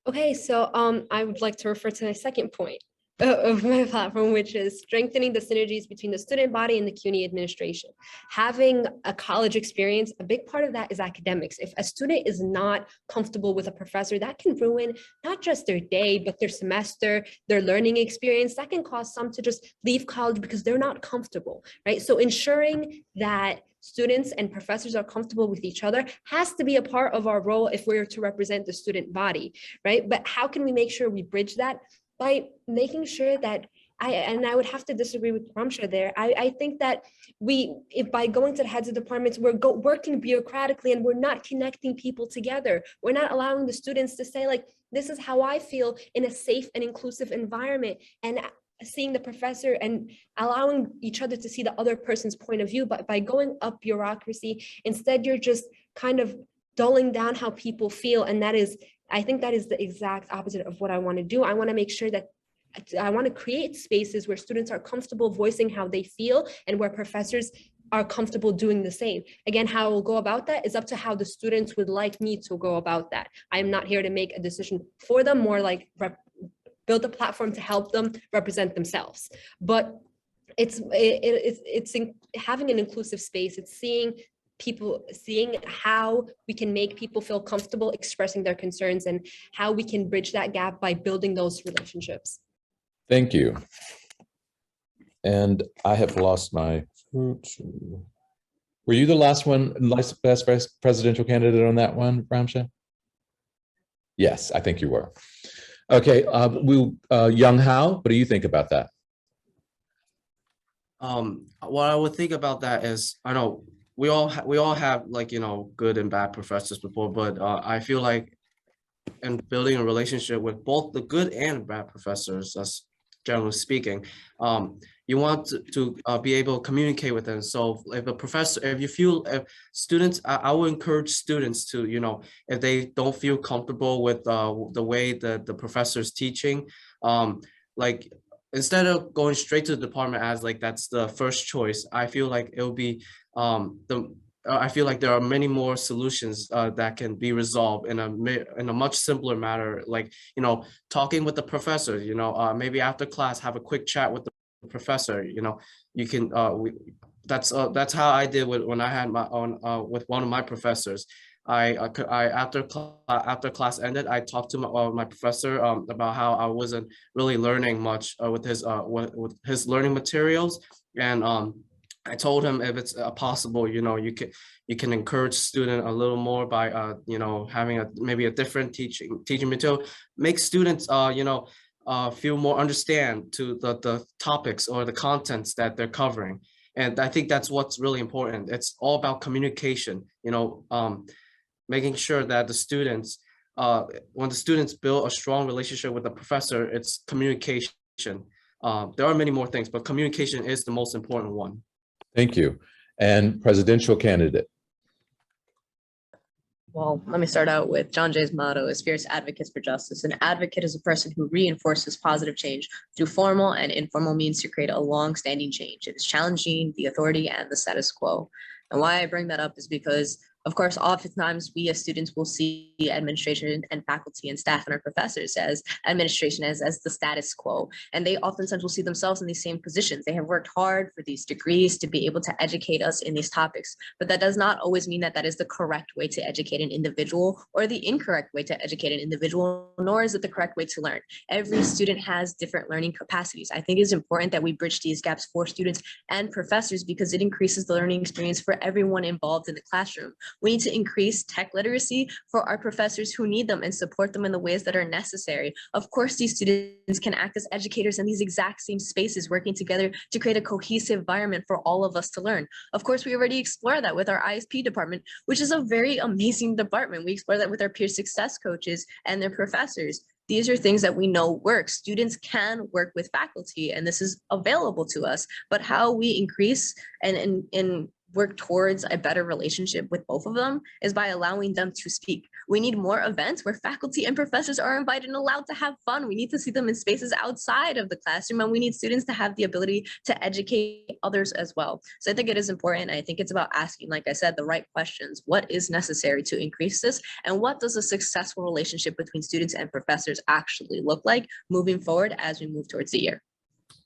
Okay, so I would like to refer to my second point of my platform, which is strengthening the synergies between the student body and the CUNY administration. Having a college experience, a big part of that is academics. If a student is not comfortable with a professor, that can ruin not just their day, but their semester, their learning experience. That can cause some to just leave college because they're not comfortable, right? So ensuring that students and professors are comfortable with each other has to be a part of our role if we're to represent the student body, right? But how can we make sure we bridge that? By making sure that I would have to disagree with Ramsha there. I think that if by going to the heads of departments, we're working bureaucratically and we're not connecting people together. We're not allowing the students to say, like, this is how I feel in a safe and inclusive environment, and seeing the professor and allowing each other to see the other person's point of view. But by going up bureaucracy, instead, you're just kind of dulling down how people feel. And I think that is the exact opposite of what I want to do. I want to make sure that I want to create spaces where students are comfortable voicing how they feel and where professors are comfortable doing the same. Again, how I will go about that is up to how the students would like me to go about that. I am not here to make a decision for them, more like build a platform to help them represent themselves. But it's having an inclusive space. It's seeing how we can make people feel comfortable expressing their concerns and how we can bridge that gap by building those relationships. Thank you. And I have lost my, were you the last one, last vice presidential candidate on that one, Ramsha? Yes, I think you were. Okay, Young Hao, what do you think about that? What I would think about that is, I know we all have, like, good and bad professors before, but I feel like in building a relationship with both the good and bad professors, as generally speaking, you want to be able to communicate with them. So if students, I will encourage students to, if they don't feel comfortable with the way that the professor is teaching, like, instead of going straight to the department as like that's the first choice, I feel like it'll be I feel like there are many more solutions that can be resolved in a much simpler manner, like, talking with the professor, maybe after class, have a quick chat with the professor. You can that's how I did when I had my own with one of my professors. After class ended, I talked to my professor about how I wasn't really learning much with his learning materials, and I told him if it's possible, you can encourage student a little more by having maybe a different teaching material, make students feel more understand to the topics or the contents that they're covering. And I think that's what's really important. It's all about communication, making sure that the students, when the students build a strong relationship with the professor, it's communication. There are many more things, but communication is the most important one. Thank you. And presidential candidate. Well, let me start out with John Jay's motto is fierce advocates for justice. An advocate is a person who reinforces positive change through formal and informal means to create a long-standing change. It is challenging the authority and the status quo. And why I bring that up is because, of course, oftentimes we as students will see administration and faculty and staff and our professors as administration as the status quo. And they oftentimes will see themselves in these same positions. They have worked hard for these degrees to be able to educate us in these topics, but that does not always mean that that is the correct way to educate an individual or the incorrect way to educate an individual, nor is it the correct way to learn. Every student has different learning capacities. I think it's important that we bridge these gaps for students and professors because it increases the learning experience for everyone involved in the classroom. We need to increase tech literacy for our professors who need them and support them in the ways that are necessary. Of course, these students can act as educators in these exact same spaces, working together to create a cohesive environment for all of us to learn. Of course, we already explore that with our ISP department, which is a very amazing department. We explore that with our peer success coaches and their professors. These are things that we know work. Students can work with faculty, and this is available to us. But how we increase and work towards a better relationship with both of them is by allowing them to speak. We need more events where faculty and professors are invited and allowed to have fun. We need to see them in spaces outside of the classroom, and we need students to have the ability to educate others as well. So I think it is important. I think it's about asking, like I said, the right questions. What is necessary to increase this? And what does a successful relationship between students and professors actually look like moving forward as we move towards the year?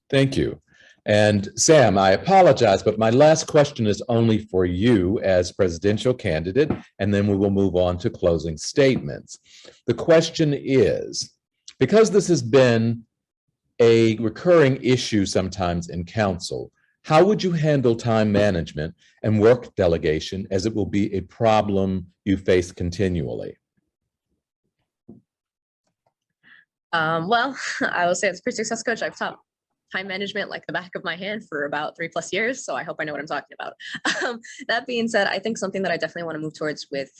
Thank you. And Sam, I apologize, but my last question is only for you as presidential candidate, and then we will move on to closing statements. The question is, because this has been a recurring issue sometimes in council, how would you handle time management and work delegation, as it will be a problem you face continually? Well, I will say as a pretty success coach, I've taught time management like the back of my hand for about 3+ years. So I hope I know what I'm talking about. That being said, I think something that I definitely want to move towards with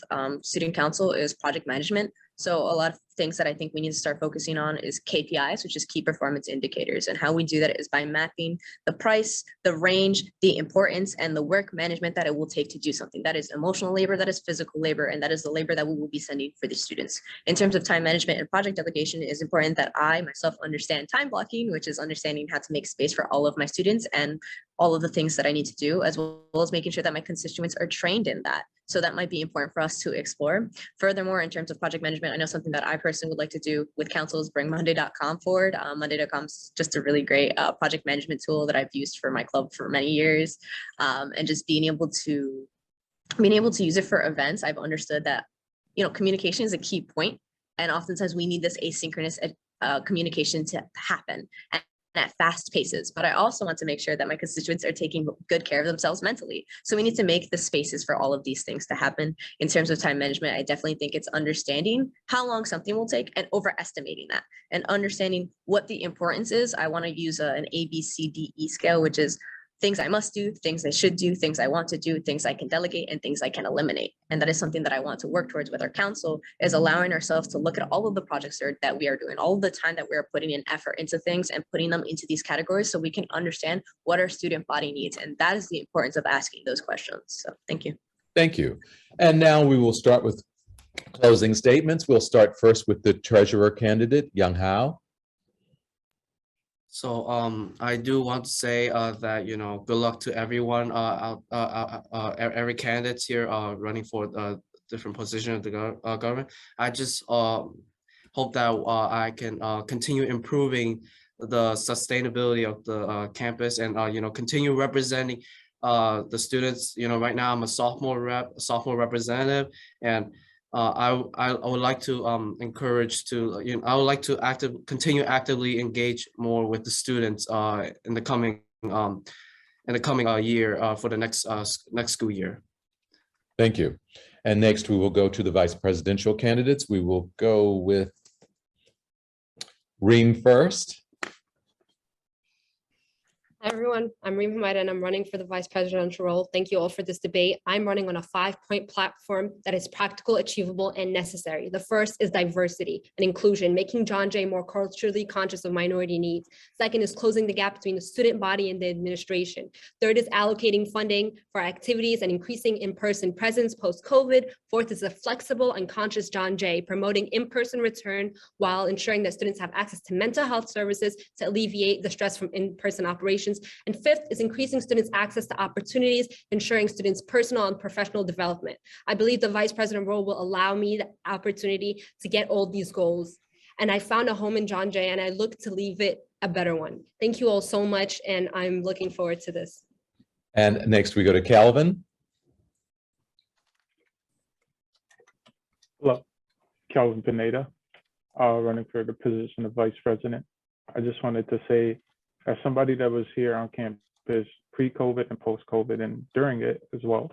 student council is project management. So a lot of things that I think we need to start focusing on is KPIs, which is key performance indicators. And how we do that is by mapping the price, the range, the importance, and the work management that it will take to do something. That is emotional labor, that is physical labor, and that is the labor that we will be sending for the students. In terms of time management and project delegation, it is important that I myself understand time blocking, which is understanding how to make space for all of my students and all of the things that I need to do, as well as making sure that my constituents are trained in that. So that might be important for us to explore. Furthermore, in terms of project management, I know something that I personally would like to do with council is bring Monday.com forward. Monday.com is just a really great project management tool that I've used for my club for many years. And just being able to use it for events, I've understood that, communication is a key point. And oftentimes we need this asynchronous communication to happen at fast paces, but I also want to make sure that my constituents are taking good care of themselves mentally. So we need to make the spaces for all of these things to happen. In terms of time management, I definitely think it's understanding how long something will take and overestimating that, and understanding what the importance is. I want to use an ABCDE scale, which is things I must do, things I should do, things I want to do, things I can delegate, and things I can eliminate. And that is something that I want to work towards with our council, is allowing ourselves to look at all of the projects that we are doing, all of the time that we are putting in effort into things and putting them into these categories so we can understand what our student body needs. And that is the importance of asking those questions. So thank you. Thank you. And now we will start with closing statements. We'll start first with the treasurer candidate, Young Hao. So I do want to say that, good luck to everyone, every candidate here running for different position of the government. I just hope that I can continue improving the sustainability of the campus, and continue representing the students. Right now I'm a sophomore representative, and I would like to encourage to, I would like to continue actively engage more with the students in the coming year for the next school year. Thank you. And next we will go to the vice presidential candidates. We will go with Reem first. Hi, everyone. I'm Reem Hamida, and I'm running for the vice presidential role. Thank you all for this debate. I'm running on a 5-point platform that is practical, achievable, and necessary. The first is diversity and inclusion, making John Jay more culturally conscious of minority needs. Second is closing the gap between the student body and the administration. Third is allocating funding for activities and increasing in-person presence post-COVID. Fourth is a flexible and conscious John Jay, promoting in-person return while ensuring that students have access to mental health services to alleviate the stress from in-person operations. And fifth is increasing students' access to opportunities, ensuring students' personal and professional development. I believe the vice president role will allow me the opportunity to get all these goals. And I found a home in John Jay, and I look to leave it a better one. Thank you all so much, and I'm looking forward to this. And next we go to Calvin. Hello, Calvin Pineda, running for the position of vice president. I just wanted to say, as somebody that was here on campus pre-COVID and post-COVID and during it as well,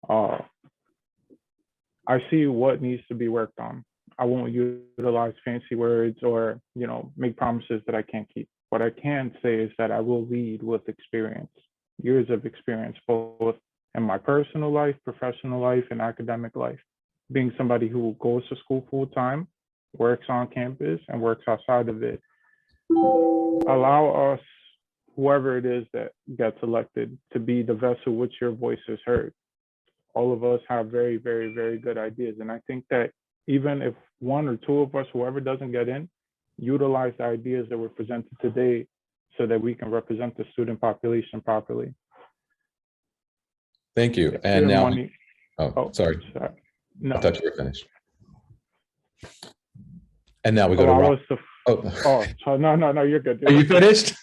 I see what needs to be worked on. I won't utilize fancy words or, make promises that I can't keep. What I can say is that I will lead with experience, years of experience, both in my personal life, professional life, and academic life. Being somebody who goes to school full time, works on campus, and works outside of it, allow us, whoever it is that gets elected, to be the vessel which your voice is heard. All of us have very, very, very good ideas. And I think that even if one or two of us, whoever doesn't get in, utilize the ideas that were presented today so that we can represent the student population properly. Thank you. And Student now, money- sorry, sorry. I No. thought you were finished. And now we go to Allow Ram. us to- Oh, Oh, so no, you're good. are you finished?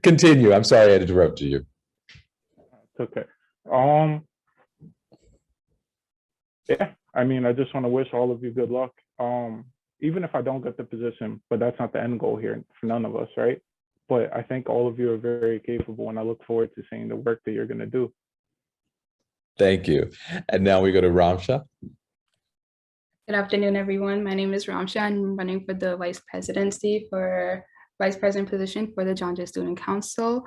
Continue. I'm sorry I interrupted you. It's okay. Yeah, I mean, I just want to wish all of you good luck. Even if I don't get the position, but that's not the end goal here for none of us, right? But I think all of you are very capable, and I look forward to seeing the work that you're going to do. Thank you. And now we go to Ramsha. Good afternoon, everyone. My name is Ramsha. I'm running for the vice presidency for vice president position for the John Jay Student Council.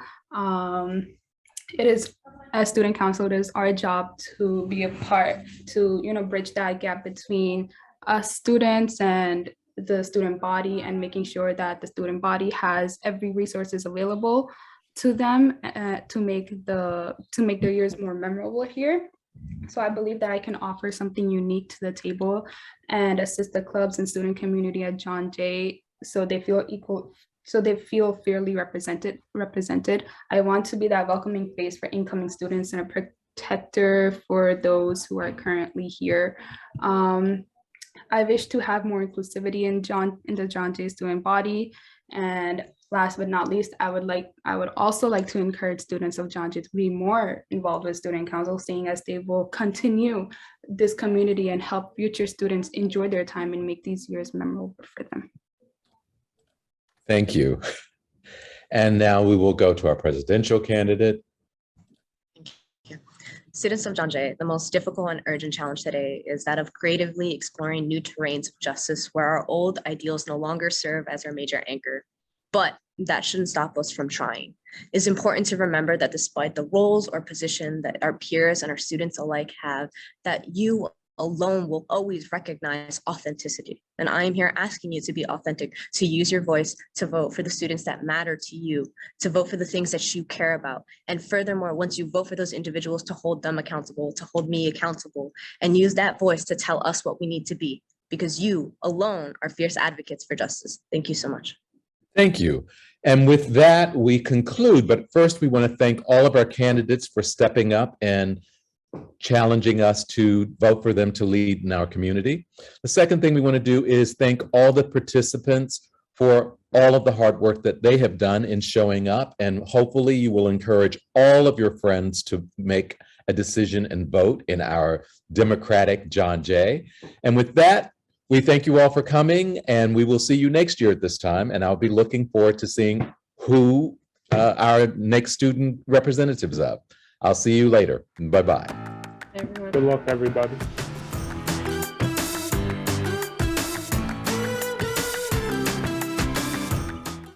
It is, as student council, it is our job to be a part to, bridge that gap between us students and the student body, and making sure that the student body has every resources available to them to make their years more memorable here. So I believe that I can offer something unique to the table and assist the clubs and student community at John Jay so they feel equal, so they feel fairly represented. I want to be that welcoming face for incoming students and a protector for those who are currently here. I wish to have more inclusivity in the John Jay student body. And last but not least, I would also like to encourage students of John Jay to be more involved with student council, seeing as they will continue this community and help future students enjoy their time and make these years memorable for them. Thank you. And now we will go to our presidential candidate. Students of John Jay, the most difficult and urgent challenge today is that of creatively exploring new terrains of justice where our old ideals no longer serve as our major anchor. But that shouldn't stop us from trying. It's important to remember that despite the roles or position that our peers and our students alike have, that you alone will always recognize authenticity. And I am here asking you to be authentic, to use your voice, to vote for the students that matter to you, to vote for the things that you care about. And furthermore, once you vote for those individuals, to hold them accountable, to hold me accountable, and use that voice to tell us what we need to be, because you alone are fierce advocates for justice. Thank you so much. Thank you. And with that, we conclude. But first, we want to thank all of our candidates for stepping up and challenging us to vote for them to lead in our community. The second thing we want to do is thank all the participants for all of the hard work that they have done in showing up. And hopefully you will encourage all of your friends to make a decision and vote in our democratic John Jay. And with that, we thank you all for coming, and we will see you next year at this time. And I'll be looking forward to seeing who our next student representatives of. I'll see you later. Bye-bye. Everyone. Good luck, everybody.